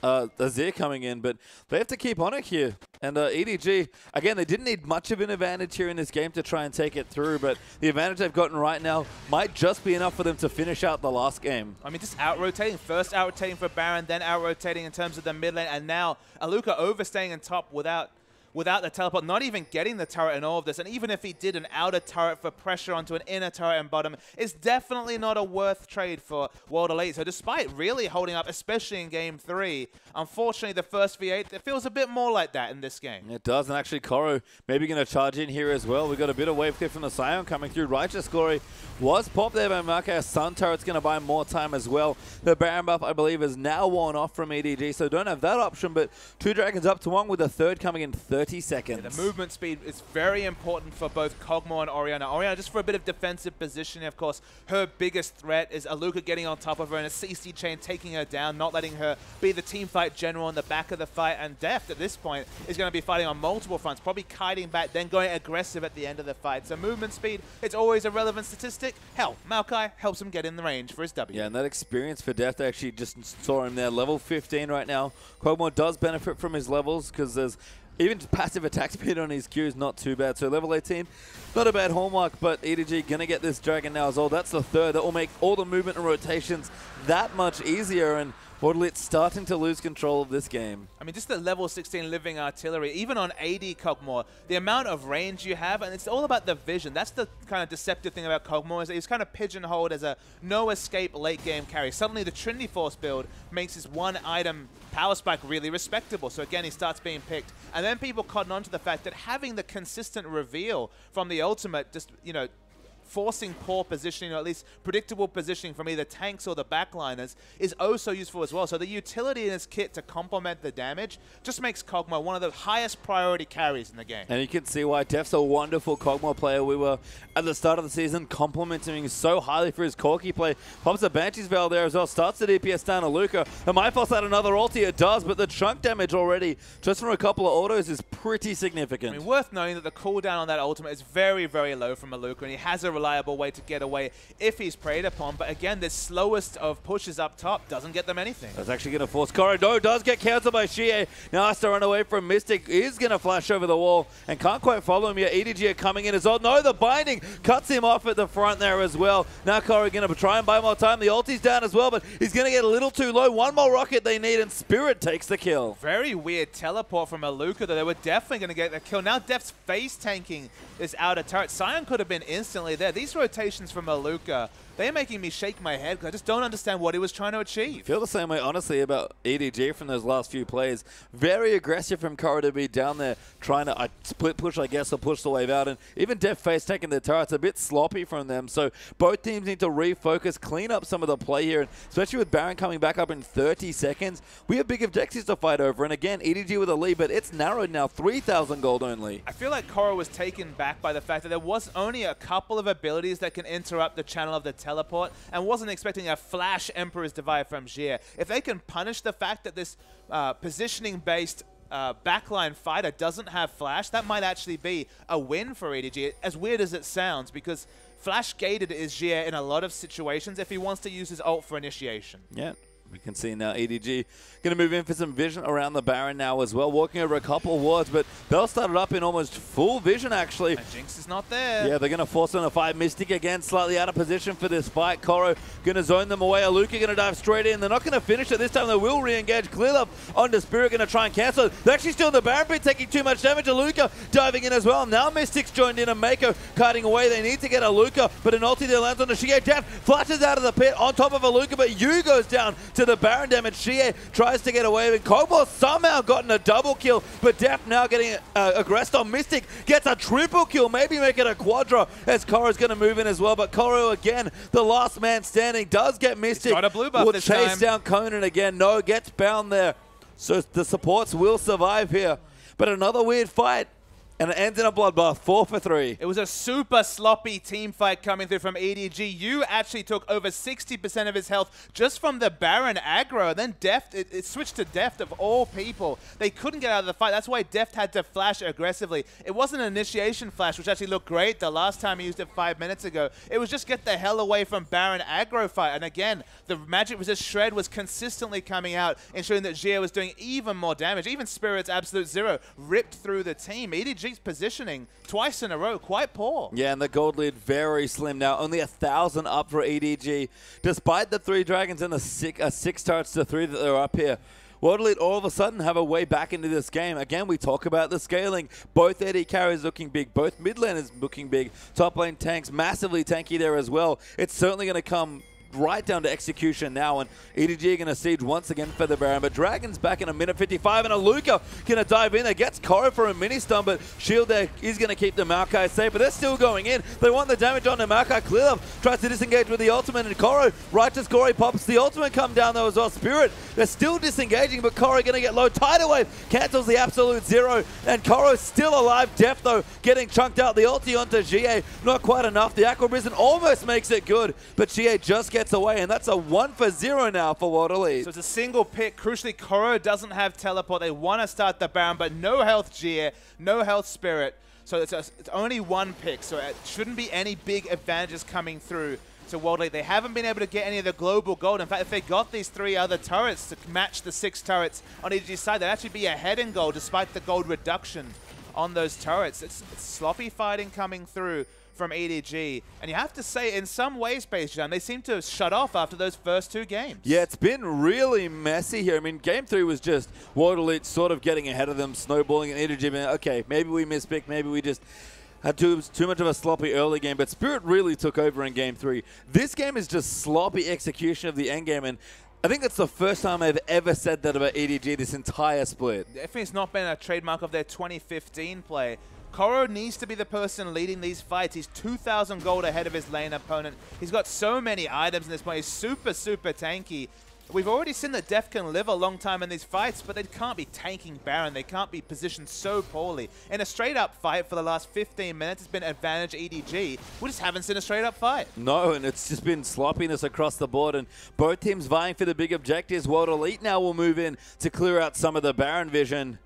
B: Azir coming in, but they have to keep on it here. And EDG, again, they didn't need much of an advantage here in this game to try and take it through, but the advantage they've gotten right now might just be enough for them to finish out the last game.
A: I mean, just out-rotating. First out-rotating for Baron, then out-rotating in terms of the mid lane, and now Aluka overstaying in top without the teleport, not even getting the turret in all of this. And even if he did an outer turret for pressure onto an inner turret and bottom, it's definitely not a worth trade for World Elite. So despite really holding up, especially in Game 3, unfortunately the first V8, it feels a bit more like that in this game.
B: It does, and actually Koro maybe going to charge in here as well. We've got a bit of wave clear from the Sion coming through. Righteous Glory was popped there by Maokai. Sun Turret's going to buy more time as well. The Baron buff, I believe, is now worn off from EDG, so don't have that option, but 2 Dragons up to 1 with a third coming in 30 seconds.
A: Yeah, the movement speed is very important for both Kog'Maw and Orianna. Orianna, just for a bit of defensive positioning, of course, her biggest threat is Aluka getting on top of her and a CC chain taking her down, not letting her be the team fight general in the back of the fight. And Deft, at this point, is going to be fighting on multiple fronts, probably kiting back, then going aggressive at the end of the fight. So movement speed, it's always a relevant statistic. Hell, Maokai helps him get in the range for his W.
B: Yeah, and that experience for Deft, actually just saw him there. Level 15 right now. Kog'Maw does benefit from his levels because there's even passive attack speed on his Q is not too bad. So level 18, not a bad hallmark, but EDG going to get this Dragon now as well. That's the third. That will make all the movement and rotations that much easier. And World Elite starting to lose control of this game. I
A: mean, just the level 16 living artillery, even on AD Kog'Maw, the amount of range you have, and it's all about the vision. That's the kind of deceptive thing about Kog'Maw, is that he's kind of pigeonholed as a no-escape late-game carry. Suddenly, the Trinity Force build makes his one-item power spike really respectable. So again, he starts being picked. And then people cotton on to the fact that having the consistent reveal from the ultimate, just, you know, forcing poor positioning, or at least predictable positioning from either tanks or the backliners, is oh so useful as well. So the utility in his kit to complement the damage just makes Kog'Maw one of the highest priority carries in the game.
B: And you can see why Deft's a wonderful Kog'Maw player. We were, at the start of the season, complimenting him so highly for his Corki play. Pops a Banshee's Veil there as well, starts the DPS down to Luca. It might force out another ulti, it does, but the chunk damage already, just from a couple of autos, is pretty significant.
A: I mean, worth knowing that the cooldown on that ultimate is very, very low from Aluka, and he has a reliable way to get away if he's preyed upon. But again, the slowest of pushes up top doesn't get them anything.
B: That's actually going to force Koro. No, does get countered by Xie. Now has to run away from Mystic. Is going to flash over the wall and can't quite follow him yet. EDG are coming in as well. No, the binding cuts him off at the front there as well. Now Koro going to try and buy more time. The ulti's down as well, but he's going to get a little too low. One more rocket they need, and Spirit takes the kill.
A: Very weird teleport from Aluka, though. They were definitely going to get the kill. Now Deft's face tanking this outer turret. Sion could have been instantly there. These rotations from Aluka, they're making me shake my head because I just don't understand what he was trying to achieve.
B: I feel the same way, honestly, about EDG from those last few plays. Very aggressive from Koro to be down there trying to split push, I guess, or push the wave out. And even Deft face taking the turrets, a bit sloppy from them. So both teams need to refocus, clean up some of the play here. And especially with Baron coming back up in 30 seconds, we have big objectives to fight over. And again, EDG with a lead, but it's narrowed now, 3,000 gold only.
A: I feel like Koro was taken back by the fact that there was only a couple of abilities that can interrupt the channel of the teleport, and wasn't expecting a flash Emperor's Divide from Xie. If they can punish the fact that this positioning-based backline fighter doesn't have flash, that might actually be a win for EDG, as weird as it sounds, because flash gated is Xie in a lot of situations if he wants to use his ult for initiation.
B: Yeah. We can see now EDG going to move in for some vision around the Baron now as well, walking over a couple of wards, but they'll start it up in almost full vision actually.
A: And Jinx is not there.
B: Yeah, they're going to force on a fight. Mystic again, slightly out of position for this fight. Koro going to zone them away. Aluka going to dive straight in. They're not going to finish it this time. They will re-engage. Clearlove onto Spirit, going to try and cancel it. They're actually still in the Baron pit, taking too much damage. Aluka diving in as well. Now Mystic's joined in and Mako kiting away. They need to get Aluka, but an ulti that lands on the Shie. Deft flashes out of the pit on top of Aluka, but Yu goes down to the Baron damage. Shie tries to get away with Cobalt, somehow gotten a double kill, but Deft now getting aggressed on Mystic, gets a triple kill, maybe make it a quadra as Koro's going to move in as well, but Koro again, the last man standing, does get Mystic.
A: He's got a blue buff
B: will
A: this
B: chase
A: time.
B: down Conan again. No, gets bound there. So the supports will survive here, but another weird fight. And it ends in a bloodbath, 4 for 3.
A: It was a super sloppy team fight coming through from EDG. Yu actually took over 60% of his health just from the Baron aggro. And then Deft, it switched to Deft of all people. They couldn't get out of the fight. That's why Deft had to flash aggressively. It wasn't an initiation flash, which actually looked great the last time he used it 5 minutes ago. It was just get the hell away from Baron aggro fight. And again, the magic resist shred was consistently coming out, ensuring that Jia was doing even more damage. Even Spirit's Absolute Zero ripped through the team. EDG's positioning twice in a row, quite poor.
B: Yeah, and the gold lead very slim now. Only 1,000 up for EDG. Despite the 3 dragons and the 6 turrets to 3 that they're up here, World Elite all of a sudden have a way back into this game. Again, we talk about the scaling. Both AD carries looking big. Both mid lane is looking big. Top lane tanks massively tanky there as well. It's certainly going to come right down to execution now, and EDG are going to siege once again for the Baron, but Dragon's back in a minute 55, and Aluka going to dive in there, gets Koro for a mini stun, but Shield there is going to keep the Maokai safe, but they're still going in. They want the damage on the Maokai. Clearlove tries to disengage with the ultimate, and Koro, righteous Corey pops the ultimate, come down though as well. Spirit, they're still disengaging, but Koro going to get low. Tidal Wave cancels the Absolute Zero, and Koro still alive. Deft though, getting chunked out. The ulti onto Jie, not quite enough. The Aqua Prison almost makes it good, but Jie just gets away, and that's a 1 for 0 now for World Elite.
A: So it's a single pick. Crucially, Koro doesn't have teleport. They want to start the Baron, but no health Jia, no health Spirit. So it's only 1 pick, so it shouldn't be any big advantages coming through to World Elite. They haven't been able to get any of the global gold. In fact, if they got these 3 other turrets to match the 6 turrets on EDG's side, they'd actually be ahead in gold despite the gold reduction on those turrets. It's sloppy fighting coming through from EDG, and you have to say, in some ways, Space Jam, they seem to have shut off after those first 2 games.
B: Yeah, it's been really messy here. I mean, Game 3 was just World Elite sort of getting ahead of them, snowballing, and EDG being, okay, maybe we mispicked, maybe we just had too much of a sloppy early game, but Spirit really took over in Game 3. This game is just sloppy execution of the end game, and I think that's the first time I've ever said that about EDG this entire split.
A: I think it's not been a trademark of their 2015 play. Koro needs to be the person leading these fights. He's 2,000 gold ahead of his lane opponent. He's got so many items in this play. He's super, super tanky. We've already seen that Deft can live a long time in these fights, but they can't be tanking Baron. They can't be positioned so poorly. In a straight-up fight for the last 15 minutes, it's been advantage EDG. We just haven't seen a straight-up fight.
B: No, and it's just been sloppiness across the board, and both teams vying for the big objectives. World Elite now will move in to clear out some of the Baron vision.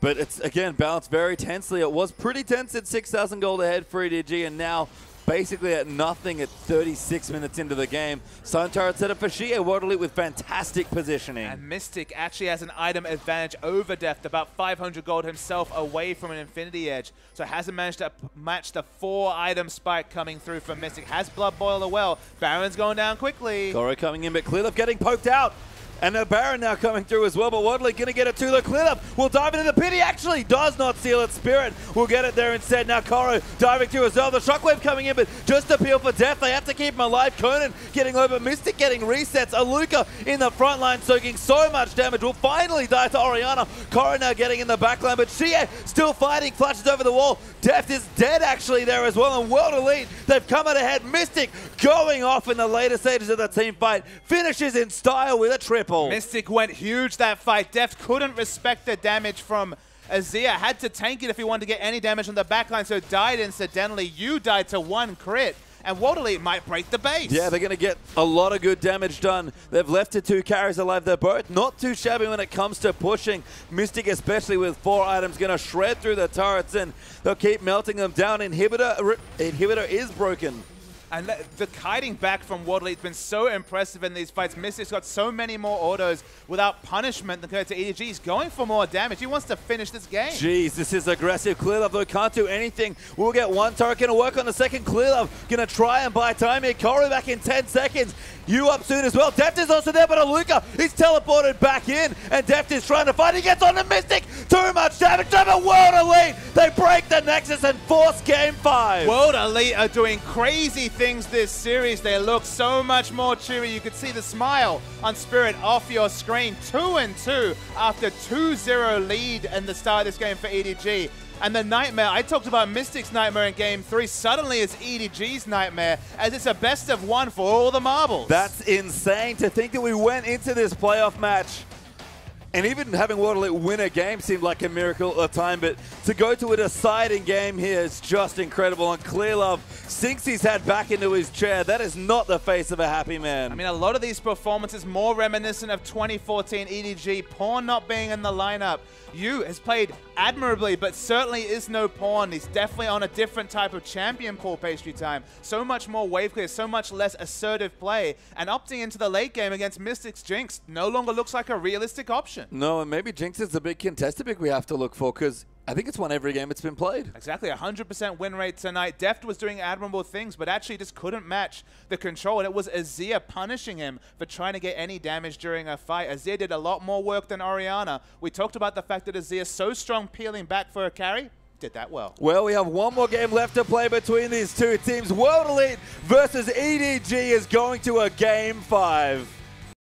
B: But it's, again, balanced very tensely. It was pretty tense at 6,000 gold ahead for EDG, and now basically at nothing at 36 minutes into the game. Sun Turret set up for Shie, World Elite with fantastic positioning.
A: And Mystic actually has an item advantage over Deft, about 500 gold himself away from an Infinity Edge. So hasn't managed to match the 4-item spike coming through from Mystic. Has Blood Boil the well. Baron's going down quickly.
B: Koro coming in, but Clearlove getting poked out. And the Baron now coming through as well, but World Elite going to get it to the Clearlove. Will dive into the pit. He actually does not seal it. Spirit will get it there instead. Now Koro diving through as well. The Shockwave coming in, but just appeal for Death. They have to keep him alive. Conan getting low, but Mystic getting resets. Aluka in the front line soaking so much damage. Will finally die to Orianna. Koro now getting in the back line, but Shie still fighting. Flashes over the wall. Death is dead actually there as well. And World Elite, they've come out ahead. Mystic going off in the later stages of the team fight. Finishes in style with a triple.
A: Mystic went huge that fight. Deft couldn't respect the damage from Azir. Had to tank it if he wanted to get any damage on the backline, so died incidentally. You died to 1 crit, and World Elite might break the base.
B: Yeah, they're going to get a lot of good damage done. They've left it 2 carries alive. They're both not too shabby when it comes to pushing. Mystic, especially with 4 items, going to shred through the turrets, and they'll keep melting them down. Inhibitor is broken.
A: And the kiting back from World Elite has been so impressive in these fights. Mystic's got so many more autos without punishment compared to EDG. He's going for more damage. He wants to finish this game.
B: Jeez, this is aggressive. Clearlove, though, can't do anything. We'll get one turret. Going to work on the second. Clearlove going to try and buy time here. Corey back in 10 seconds. You up soon as well. Deft is also there, but Aluka is teleported back in. And Deft is trying to fight. He gets on the Mystic. Too much damage. World Elite. They break the Nexus and force game 5.
A: World Elite are doing crazy things this series. They look so much more cheery. You could see the smile on Spirit off your screen. 2-2 after 2-0 lead in the start of this game for EDG. And the nightmare, I talked about Mystic's nightmare in game 3. Suddenly it's EDG's nightmare as it's a best of 1 for all the marbles.
B: That's insane to think that we went into this playoff match. And even having World Elite win a game seemed like a miracle at the time, but to go to a deciding game here is just incredible. And Clearlove sinks his head back into his chair. That is not the face of a happy man.
A: I mean, a lot of these performances more reminiscent of 2014 EDG. Pawn not being in the lineup. Yu has played admirably, but certainly is no Pawn. He's definitely on a different type of champion pool pastry time. So much more wave clear, so much less assertive play. And opting into the late game against Mystic's Jinx no longer looks like a realistic option.
B: No, and maybe Jinx is the big contested pick we have to look for, because I think it's won every game it's been played.
A: Exactly, 100% win rate tonight. Deft was doing admirable things, but actually just couldn't match the control. And it was Azir punishing him for trying to get any damage during a fight. Azir did a lot more work than Orianna. We talked about the fact that Azir so strong peeling back for a carry. Did that well.
B: Well, we have one more game left to play between these two teams. World Elite versus EDG is going to a game 5.